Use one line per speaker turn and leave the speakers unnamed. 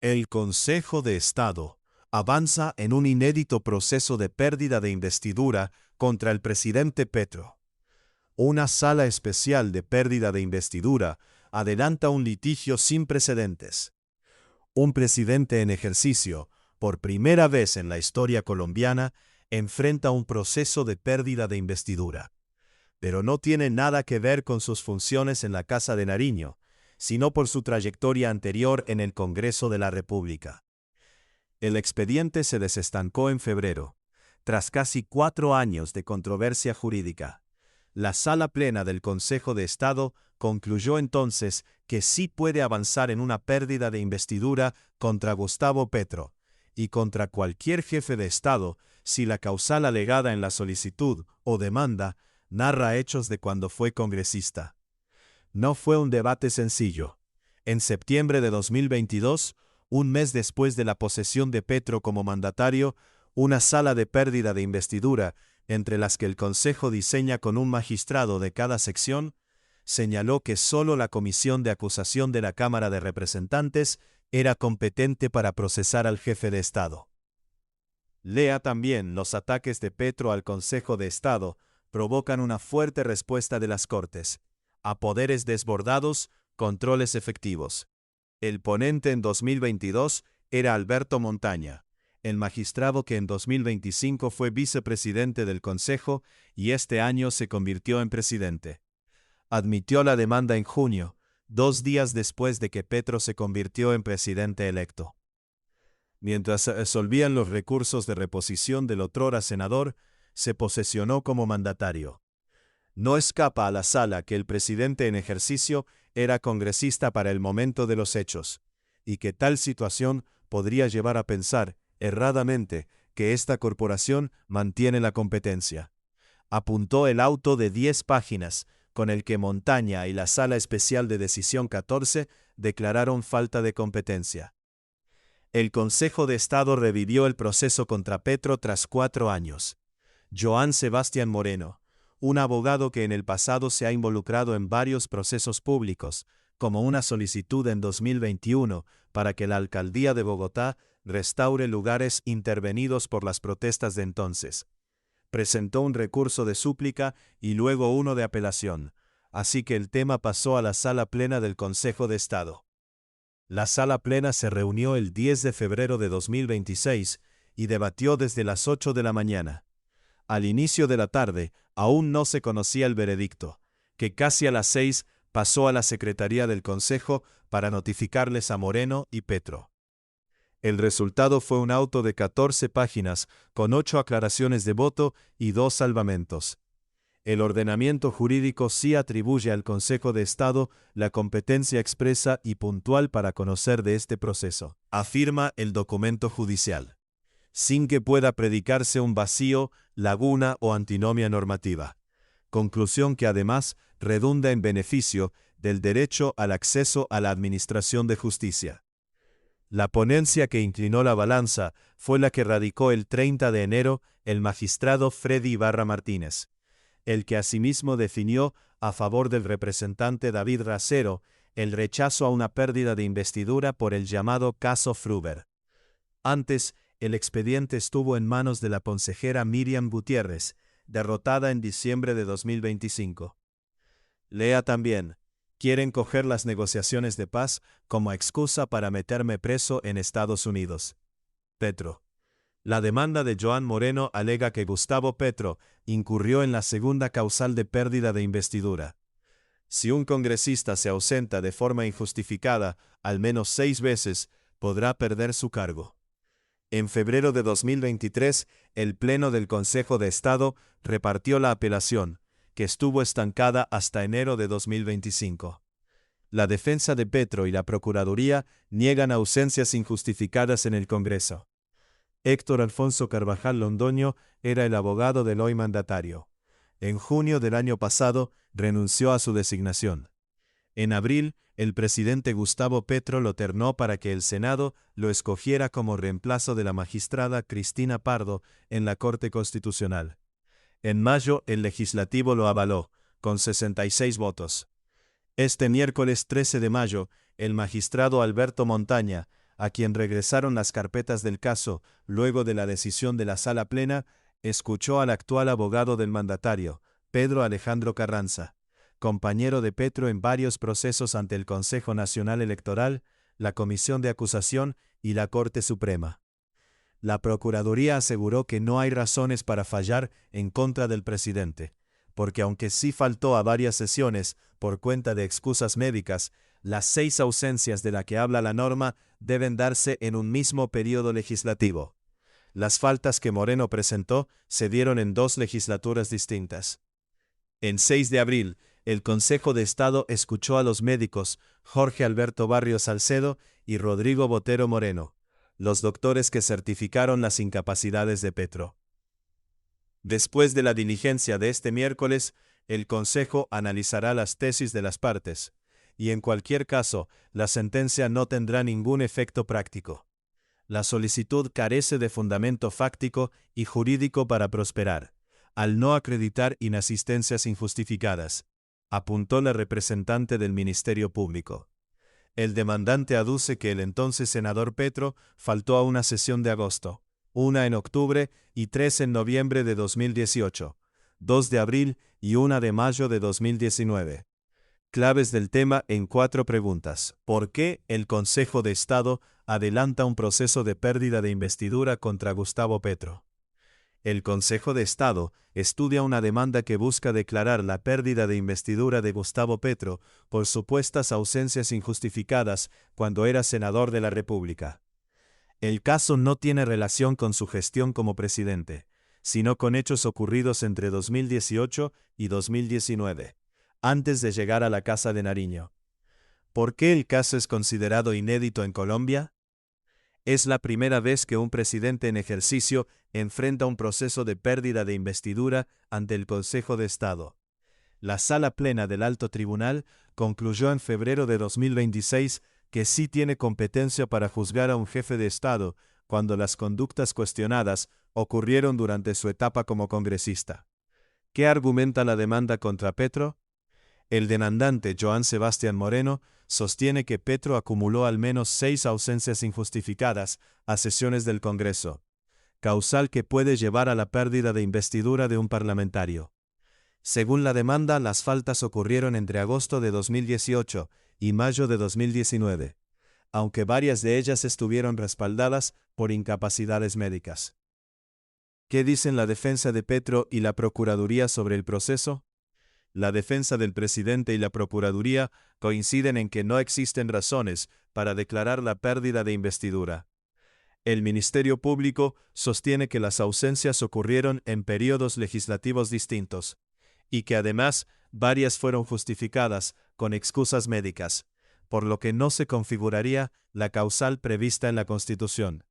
El Consejo de Estado avanza en un inédito proceso de pérdida de investidura contra el presidente Petro. Una sala especial de pérdida de investidura adelanta un litigio sin precedentes. Un presidente en ejercicio, por primera vez en la historia colombiana, enfrenta un proceso de pérdida de investidura. Pero no tiene nada que ver con sus funciones en la Casa de Nariño, sino por su trayectoria anterior en el Congreso de la República. El expediente se desestancó en febrero, tras casi 4 años de controversia jurídica. La Sala Plena del Consejo de Estado concluyó entonces que sí puede avanzar en una pérdida de investidura contra Gustavo Petro y contra cualquier jefe de Estado si la causal alegada en la solicitud o demanda narra hechos de cuando fue congresista. No fue un debate sencillo. En septiembre de 2022, un mes después de la posesión de Petro como mandatario, una sala de pérdida de investidura, entre las que el Consejo diseña con un magistrado de cada sección, señaló que solo la Comisión de Acusación de la Cámara de Representantes era competente para procesar al jefe de Estado. Lea también: los ataques de Petro al Consejo de Estado provocan una fuerte respuesta de las Cortes, a poderes desbordados, controles efectivos. El ponente en 2022 era Alberto Montaña, el magistrado que en 2025 fue vicepresidente del Consejo y este año se convirtió en presidente. Admitió la demanda en junio, 2 días después de que Petro se convirtió en presidente electo. Mientras se resolvían los recursos de reposición del otrora senador, se posesionó como mandatario. No escapa a la sala que el presidente en ejercicio era congresista para el momento de los hechos, y que tal situación podría llevar a pensar, erradamente, que esta corporación mantiene la competencia. Apuntó el auto de 10 páginas, con el que Montaña y la Sala Especial de Decisión 14 declararon falta de competencia. El Consejo de Estado revivió el proceso contra Petro tras 4 años. Joan Sebastián Moreno, un abogado que en el pasado se ha involucrado en varios procesos públicos, como una solicitud en 2021 para que la alcaldía de Bogotá restaure lugares intervenidos por las protestas de entonces. Presentó un recurso de súplica y luego uno de apelación, así que el tema pasó a la Sala Plena del Consejo de Estado. La Sala Plena se reunió el 10 de febrero de 2026 y debatió desde las 8 de la mañana. Al inicio de la tarde, aún no se conocía el veredicto, que casi a las 6 pasó a la Secretaría del Consejo para notificarles a Moreno y Petro. El resultado fue un auto de 14 páginas, con 8 aclaraciones de voto y 2 salvamentos. El ordenamiento jurídico sí atribuye al Consejo de Estado la competencia expresa y puntual para conocer de este proceso, afirma el documento judicial, sin que pueda predicarse un vacío, laguna o antinomia normativa. Conclusión que además redunda en beneficio del derecho al acceso a la administración de justicia. La ponencia que inclinó la balanza fue la que radicó el 30 de enero el magistrado Freddy Ibarra Martínez, el que asimismo definió, a favor del representante David Racero, el rechazo a una pérdida de investidura por el llamado caso Fruber. Antes, el expediente estuvo en manos de la consejera Miriam Gutiérrez, derrotada en diciembre de 2025. Lea también: quieren coger las negociaciones de paz como excusa para meterme preso en Estados Unidos. Petro. La demanda de Joan Moreno alega que Gustavo Petro incurrió en la segunda causal de pérdida de investidura. Si un congresista se ausenta de forma injustificada al menos 6 veces, podrá perder su cargo. En febrero de 2023, el Pleno del Consejo de Estado repartió la apelación, que estuvo estancada hasta enero de 2025. La defensa de Petro y la Procuraduría niegan ausencias injustificadas en el Congreso. Héctor Alfonso Carvajal Londoño era el abogado del hoy mandatario. En junio del año pasado renunció a su designación. En abril, el presidente Gustavo Petro lo ternó para que el Senado lo escogiera como reemplazo de la magistrada Cristina Pardo en la Corte Constitucional. En mayo, el legislativo lo avaló, con 66 votos. Este miércoles 13 de mayo, el magistrado Alberto Montaña a quien regresaron las carpetas del caso luego de la decisión de la Sala Plena, escuchó al actual abogado del mandatario, Pedro Alejandro Carranza, compañero de Petro en varios procesos ante el Consejo Nacional Electoral, la Comisión de Acusación y la Corte Suprema. La Procuraduría aseguró que no hay razones para fallar en contra del presidente, porque aunque sí faltó a varias sesiones por cuenta de excusas médicas, las 6 ausencias de la que habla la norma deben darse en un mismo periodo legislativo. Las faltas que Moreno presentó se dieron en 2 legislaturas distintas. En 6 de abril, el Consejo de Estado escuchó a los médicos Jorge Alberto Barrios Salcedo y Rodrigo Botero Moreno, los doctores que certificaron las incapacidades de Petro. Después de la diligencia de este miércoles, el Consejo analizará las tesis de las partes, y en cualquier caso, la sentencia no tendrá ningún efecto práctico. La solicitud carece de fundamento fáctico y jurídico para prosperar, al no acreditar inasistencias injustificadas, apuntó la representante del Ministerio Público. El demandante aduce que el entonces senador Petro faltó a una sesión de agosto, una en octubre y 3 en noviembre de 2018, 2 de abril y 1 de mayo de 2019. Claves del tema en 4 preguntas. ¿Por qué el Consejo de Estado adelanta un proceso de pérdida de investidura contra Gustavo Petro? El Consejo de Estado estudia una demanda que busca declarar la pérdida de investidura de Gustavo Petro por supuestas ausencias injustificadas cuando era senador de la República. El caso no tiene relación con su gestión como presidente, sino con hechos ocurridos entre 2018 y 2019, antes de llegar a la Casa de Nariño. ¿Por qué el caso es considerado inédito en Colombia? Es la primera vez que un presidente en ejercicio enfrenta un proceso de pérdida de investidura ante el Consejo de Estado. La Sala Plena del Alto Tribunal concluyó en febrero de 2026 que sí tiene competencia para juzgar a un jefe de Estado cuando las conductas cuestionadas ocurrieron durante su etapa como congresista. ¿Qué argumenta la demanda contra Petro? El demandante Joan Sebastián Moreno sostiene que Petro acumuló al menos 6 ausencias injustificadas a sesiones del Congreso, causal que puede llevar a la pérdida de investidura de un parlamentario. Según la demanda, las faltas ocurrieron entre agosto de 2018 y mayo de 2019, aunque varias de ellas estuvieron respaldadas por incapacidades médicas. ¿Qué dicen la defensa de Petro y la Procuraduría sobre el proceso? La defensa del presidente y la Procuraduría coinciden en que no existen razones para declarar la pérdida de investidura. El Ministerio Público sostiene que las ausencias ocurrieron en periodos legislativos distintos, y que además varias fueron justificadas con excusas médicas, por lo que no se configuraría la causal prevista en la Constitución.